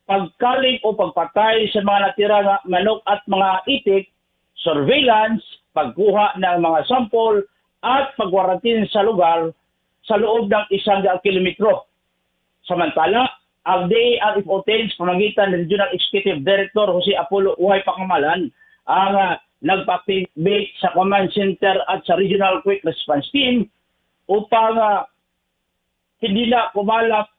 pagkaling o pagpatay sa mga natirang manok at mga itik, surveillance, pagkuha ng mga sample at pagwarantin sa lugar sa loob ng 100 kilometro. Samantala, ang DA-RFO10 sa pamamagitan ng Regional Executive Director Jose Apollo Uhay Pakamalan ang nagpa-activate sa command center at sa Regional Quick Response Team upang hindi na kumalap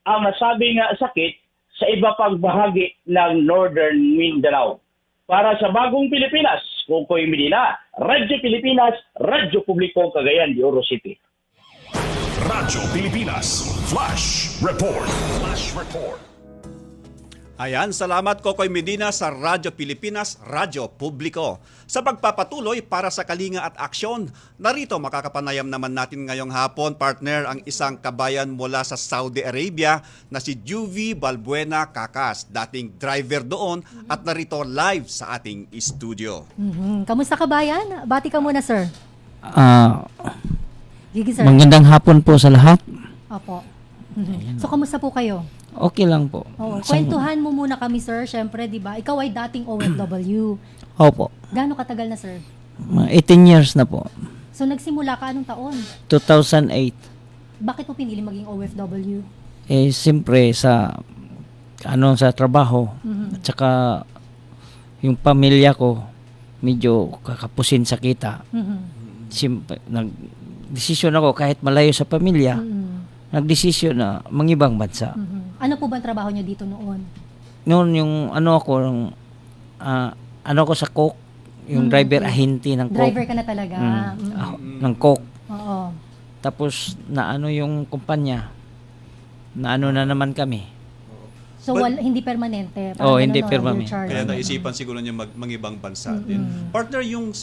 ang nasabing sakit sa iba pang bahagi ng Northern Mindanao. Para sa bagong Pilipinas, Kokoy Medina, Radyo Pilipinas, Radyo Publiko, Cagayan de Oro City. Radyo Pilipinas Flash Report. Flash Report. Ayan, salamat Kokoy Medina sa Radyo Pilipinas, Radyo Publiko. Sa pagpapatuloy para sa kalinga at aksyon, narito makakapanayam naman natin ngayong hapon, partner, ang isang kabayan mula sa Saudi Arabia na si Juvie Balbuena Kakas, dating driver doon at narito live sa ating studio. Kamusta kabayan? Bati ka muna, sir. Gigi, sir. Magandang hapon po sa lahat. Opo. So, kamusta po kayo? Okay lang po. Oo. Kwentuhan mo muna kami, sir. Siyempre, di ba? Ikaw ay dating OFW. Opo. Gaano katagal na, sir? 18 years na po. So, nagsimula ka anong taon? 2008. Bakit mo pinili maging OFW? Siyempre sa trabaho. At saka yung pamilya ko medyo kakapusin sa kita. Siyempre, nag-desisyon ako kahit malayo sa pamilya. Nag-desisyon na mangibang bansa. Ano po ba ang trabaho niyo dito noon? Noon yung ako sa Coke, yung driver ahente ng Coke. Driver ka na talaga. Ng Coke. Oo. Tapos yung kumpanya, na naman kami. So, hindi permanente. Hindi Your permanente. charge. Kaya naisipan siguro niya mangibang bansa din. Partner, yung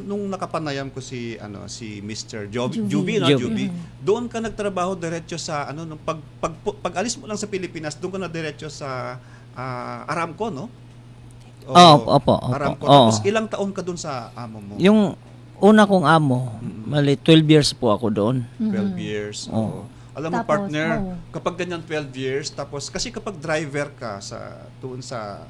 nung nakapanayam ko si Mr. Juvie, no? Juvie. Doon ka nagtrabaho diretso sa nung pag alis mo lang sa Pilipinas, doon ka na diretso sa Aramco, no? Opo. Aramco. Tapos ilang taon ka doon sa amo mo? Yung una kong amo, 12 years po ako doon. 12 years. Alam mo, Tapos, partner, kapag ganyan 12 years, tapos kasi kapag driver ka doon sa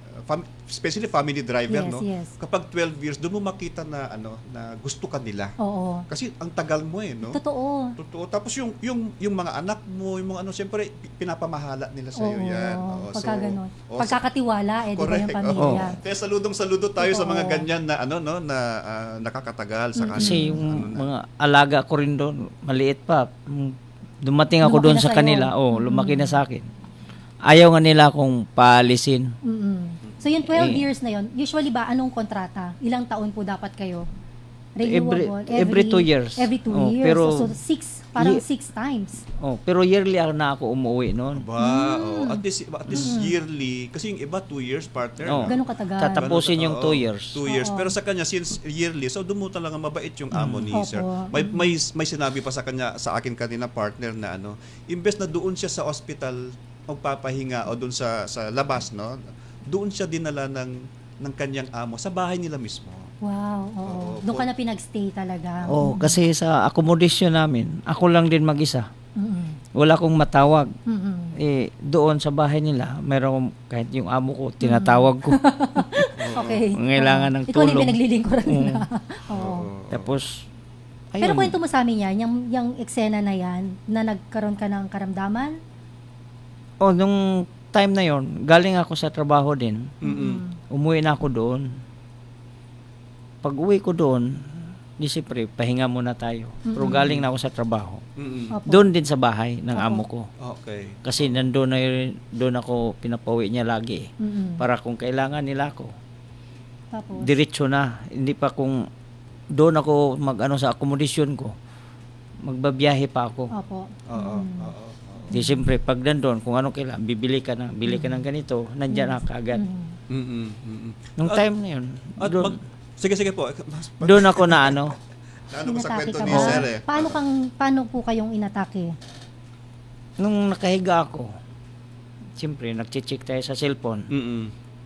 especially family driver, Yes, no? yes. Kapag 12 years, doon mo makita na na gusto ka nila. Oo. Kasi ang tagal mo no? Totoo. Tapos yung mga anak mo, yung mga siyempre pinapamahala nila sa iyo yan. Pagka ganun. Pagkakatiwala, di ba yung pamilya? Kaya saludo tayo sa mga ganyan na na nakakatagal sa kanila. Kasi yung mga alaga ko rin doon, maliit pa. Dumating ako doon sa kanila, lumaki na sa akin. Ayaw nga nila akong paalisin. So yung 12 years na yon, usually ba anong kontrata? Ilang taon po dapat kayo? Renewable? Every 2 years. Every 2 years. Pero, so 6, parang 6 times. Pero yearly na ako umuwi noon. At least yearly. Kasi yung iba 2 years, partner. Ganun katagal. Tatapusin yung 2 years. 2 years. Pero sa kanya, since yearly, so doon mo talaga mabait yung amo ni sir. May sinabi pa sa akin kanina, partner, na imbes na doon siya sa hospital magpapahinga o doon sa labas, no? Doon siya dinala ng kanyang amo sa bahay nila mismo. Wow, doon ka na pinagstay talaga. Kasi sa accommodation namin, ako lang din mag-isa. Wala akong matawag. Doon sa bahay nila, meron kahit yung amo ko, tinatawag ko. Okay. Kailangan ng tulong. Ikaw na pinaglilingkuran nila. Tapos, ayun. Pero kwento mo sa amin yan, yung eksena na yan, na nagkaroon ka ng karamdaman? Nung time na yon, galing ako sa trabaho din. Umuwi na ako doon. Pag uwi ko doon, siyempre, pahinga muna tayo. Pero galing na ako sa trabaho. Doon din sa bahay ng amo ko. Okay. Kasi doon ako pinapawi niya lagi. Para kung kailangan nila ako, Tapos? diretso na. Hindi pa kung doon ako sa accommodation ko, magbabiyahe pa ako. Di siyempre, pag nandun, kung anong kailangan, bili ka ng ganito, nandyan na kaagad. Nung time na yun, sige po. Doon ako na sa Inatake kwento ka ni ba? sir Paano po kayong inatake? nung nakahiga ako, siyempre, nag-check tayo sa cellphone.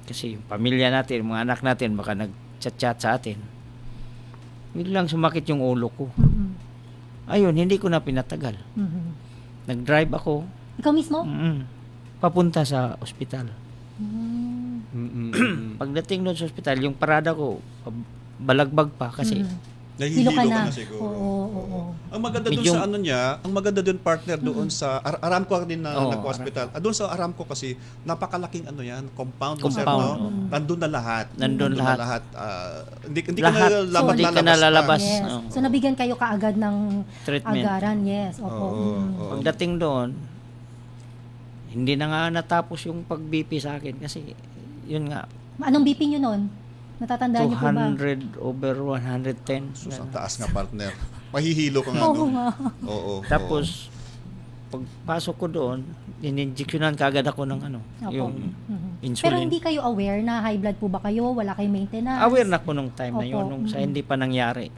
Kasi yung pamilya natin, mga anak natin, baka nag-chat-chat sa atin. Biglang sumakit yung ulo ko. Ayun, hindi ko na pinatagal. Nag-drive ako. Ikaw mismo? Papunta sa ospital. Pagdating doon sa ospital, yung parada ko, balagbag pa kasi nahihilo ka na siguro. Oo. Ang maganda doon sa ang maganda doon, partner, doon sa Aramco din na nag-hospital. Doon sa Aramco kasi napakalaking compound. Sir, no? Nandun na lahat. Nandun lahat. Hindi ka na lalabas. Yes. So nabigyan kayo kaagad ng treatment. agaran. Yes. Opo. Pagdating doon, hindi na nga natapos yung pag-BP sa akin kasi yun nga. Anong BP nyo noon? Natatandaan niyo po ba? 200 over 110. Ang taas nga, partner. Mahihilo ka nga. Oo nga. Tapos, pagpasok ko doon, ininjectionan kagad ako ng yung insulin. Pero hindi kayo aware na high blood po ba kayo? Wala kayong maintenance? Aware na ako nung time na yun, nung sa hindi pa nangyari.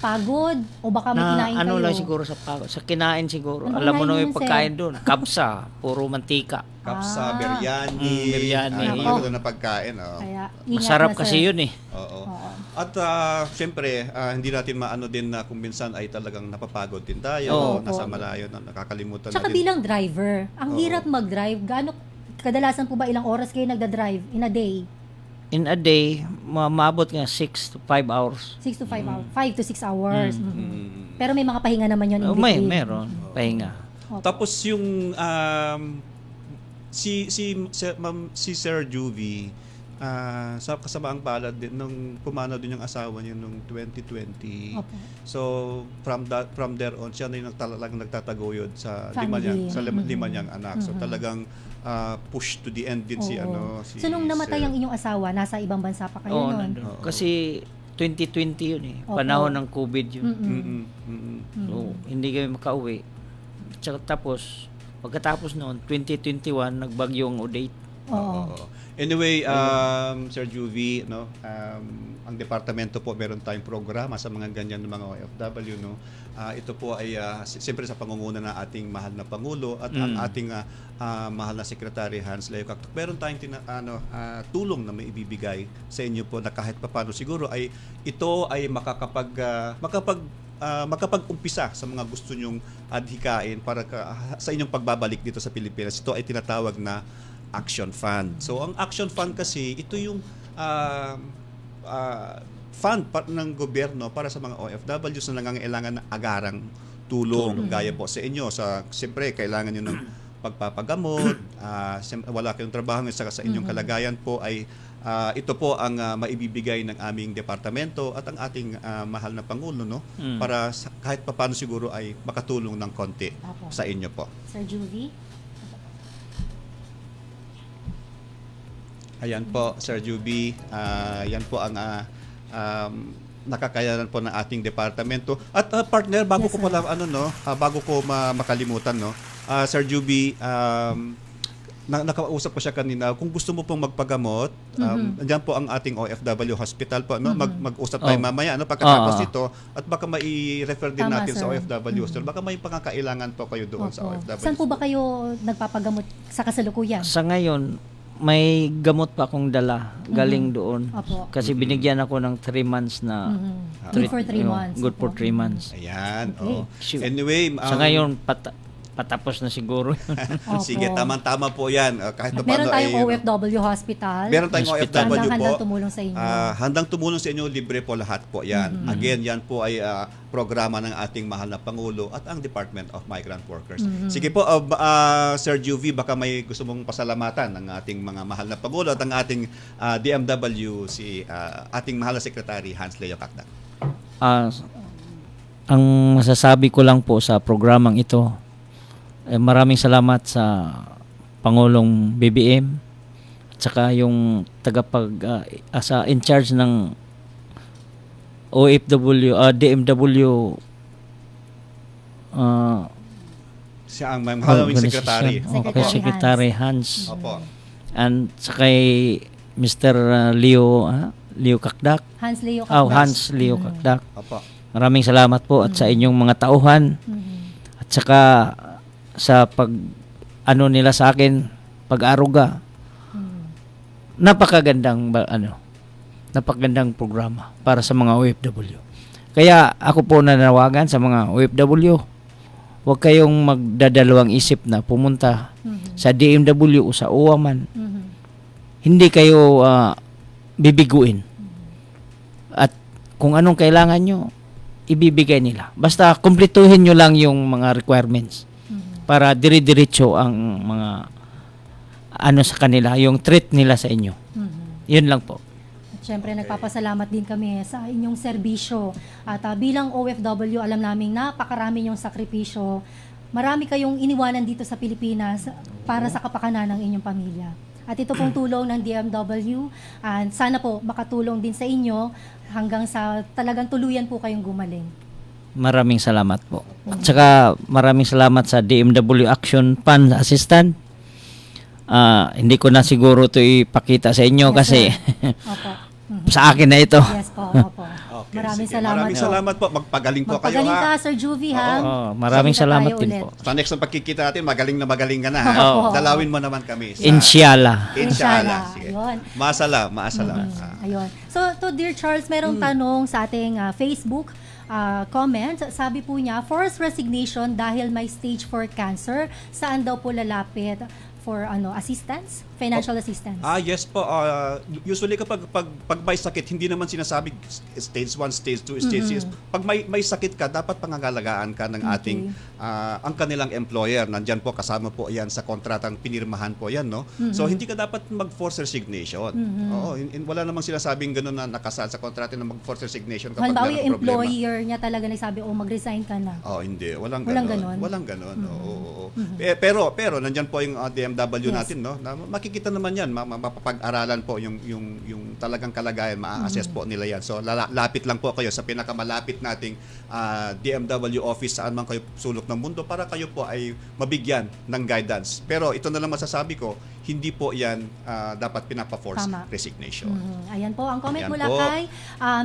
Pagod? O baka may kinain kayo? Lang siguro sa pagod. Sa kinain siguro. Ano Alam mo kinain na niyo yung nun, pagkain doon. Kapsa, puro mantika. Kapsa, biryani. Biryani. Yun na pagkain. Kaya, ingat masarap na, kasi sir. yun eh. Oo. At siyempre, hindi natin maano din na kung minsan ay talagang napapagod din tayo. Nasa malayo na nakakalimutan Tsaka na din. bilang driver, ang hirap mag-drive. Kadalasan po ba ilang oras kayo nagda-drive in a day? In a day, maabot nga 6 to 5 hours. 6 to 5 hours. 5 to 6 hours. Pero may mga pahinga naman yun in between. Meron. Pahinga. Tapos yung si Sir Juvie, sa kasamaang palad din nung pumanaw din yung asawa niya nung 2020. So from there on, siya na yung talagang nagtataguyod sa lima niyang anak. So talagang push to the end din si So nung namatay ang inyong asawa, nasa ibang bansa pa kayo noon? Kasi 2020 yun eh. Panahon ng COVID yun. So, hindi kami makauwi. Tapos, Pagkatapos noon, 2021, nagbagyong Odette. Oo. Anyway, Sir Juvie, no, ang departamento po meron tayong programa sa mga ganyan ng mga OFW, no. Ito po ay siyempre sa pangunguna ng ating mahal na Pangulo at ang ating mahal na Secretary Hans Leo Cactac. Meron tayong tulong na may ibibigay sa inyo po na kahit papaano siguro ay ito ay makapag-umpisa sa mga gusto nyong adhikain para sa inyong pagbabalik dito sa Pilipinas. Ito ay tinatawag na Action Fund. So ang Action Fund kasi ito yung fund ng gobyerno para sa mga OFWs na nangangailangan ng agarang tulong gaya po sa inyo. Siyempre kailangan niyo ng pagpapagamot, wala kayong trabaho sa inyong kalagayan po ay ito po ang maibibigay ng aming departamento at ang ating mahal na Pangulo, no, para kahit papaano siguro ay makatulong ng konti sa inyo po. Sir Juvie? Ayan po, Sir Juvie. Yan po ang nakakayanan po ng ating departamento. At partner, bago ko pala bago ko makalimutan, no. Sir Juvie, nakausap ko siya kanina. Kung gusto mo pong magpagamot, andyan po ang ating OFW hospital po, no. Mag-usap tayo mamaya, no, pagkatapos ito, at baka mai-refer din natin sa OFW hospital. Baka may pangakailangan po kayo doon sa OFW. Saan po ba kayo nagpapagamot sa kasalukuyan? Sa ngayon, may gamot pa akong dala galing doon. Kasi binigyan ako ng 3 months na Good for 3 months. Good for 3 months. Ayan. Anyway, sa ngayon patapos na siguro. Sige, tamang-tama po yan. Kahit meron tayong OFW hospital. Meron tayong OFW po. Handang tumulong sa inyo. Handang tumulong sa inyo, libre po lahat po yan. Again, yan po ay programa ng ating mahal na Pangulo at ang Department of Migrant Workers. Sige po, Sir Juvie, baka may gusto mong pasalamatan ng ating mga mahal na Pangulo at ang ating DMW, ating mahal na Secretary Hans Leo Cactac. Ang masasabi ko lang po sa programang ito, maraming salamat sa Pangulong BBM at saka yung sa in charge ng OFW, DMW siya ang mahalawing secretary. Secretary Hans. Opo. And sa kay Mr. Leo Cactac. Hans Leo Cactac. Hans Leo Cactac. Opo. Maraming salamat po at sa inyong mga tauhan. At saka sa nila sa akin, pag-aruga. Napakagandang programa para sa mga OFW. Kaya ako po nanawagan sa mga OFW, huwag kayong magdadalawang isip na pumunta sa DMW o sa OWA man. Hindi kayo bibiguin. At kung anong kailangan nyo, ibibigay nila. Basta kumpletuhin nyo lang yung mga requirements para dire-diretso ang mga sa kanila, yung treat nila sa inyo. Yun lang po. Siyempre, nagpapasalamat din kami sa inyong serbisyo. At bilang OFW, alam namin napakarami yung sakripisyo. Marami kayong iniwanan dito sa Pilipinas para sa kapakanan ng inyong pamilya. At ito pong tulong ng DMW, and sana po makatulong din sa inyo hanggang sa talagang tuluyan po kayong gumaling. Maraming salamat po. At saka maraming salamat sa DMW Action Fund Assistant. Hindi ko na siguro ito ipakita sa inyo kasi sa akin na ito. Yes po, opo. Okay, maraming salamat. Maraming salamat po. Magpagaling po kayo, Magpagaling ha. ka, Sir Juvie, ha? Maraming salamat din po. Sa next na pagkikita natin, magaling ka na, ha. Dalawin mo naman kami. Inshallah. Sige. Ayun. Maasala. Ayun. So, to Dear Charles, merong tanong sa ating Facebook comment. Sabi po niya, forced resignation dahil may stage 4 cancer. Saan daw po lalapit for assistance? Financial assistance? Yes po. Usually kapag may sakit, hindi naman sinasabing stage 1, stage 2, stage 3. Pag may sakit ka, dapat pangangalagaan ka ng ating ang kanilang employer. Nandyan po, kasama po yan sa kontratang pinirmahan po yan, no? So hindi ka dapat mag-force resignation. Oo, wala namang sinasabing gano'n na nakasal sa kontrata na mag-force resignation kapag halimbawa meron yung problema. employer niya talaga nagsabi, mag-resign ka na. Hindi. Walang ganon. ganon. Oo. Pero nandyan po yung DMW Yes. natin, no? Na makikita naman 'yan, mapapag-aralan po yung talagang kalagayan, ma-assess po nila 'yan. So lapit lang po kayo sa pinakamalapit nating DMW office saan man kayo sulok ng mundo para kayo po ay mabigyan ng guidance. Pero ito na lang masasabi ko, hindi po 'yan dapat pinapa-force Tama. resignation. Ayan po, ang comment Ayan mula po. kay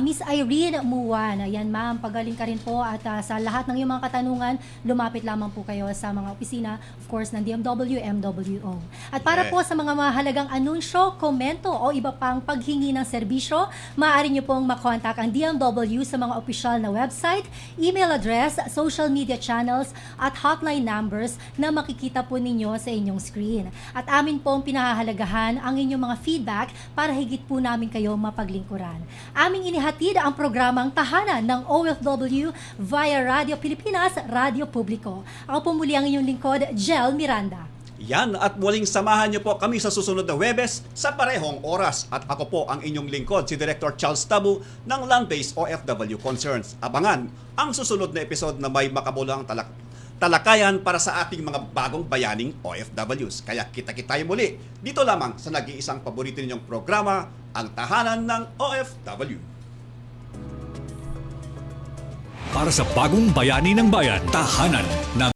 Miss Irene Muwan. Ayan ma'am, pagaling ka rin po at sa lahat ng iyong mga katanungan, lumapit lamang po kayo sa mga opisina, of course, ng DMW, MWO. At para Yeah. po sa mga mahalagang anunsyo, komento o iba pang paghingi ng serbisyo, maaari niyo pong makontak ang DMW sa mga opisyal na website, email address, social media channels at hotline numbers na makikita po ninyo sa inyong screen. At amin pong pinahahalagahan ang inyong mga feedback para higit po namin kayo mapaglingkuran. Aming inihatid ang programang Tahanan ng OFW via Radio Pilipinas, Radio Publiko. Ako po muli ang inyong lingkod, Jel Miranda. Yan, at muling samahan niyo po kami sa susunod na Webes sa parehong oras. At ako po ang inyong lingkod, si Director Charles Tabu ng Land-Based OFW Concerns. Abangan ang susunod na episode na may makabulang talakayan para sa ating mga bagong bayaning OFWs. Kaya kita-kita muli dito lamang sa nag-iisang paborito ninyong programa, ang Tahanan ng OFW. Para sa bagong bayani ng bayan, tahanan ng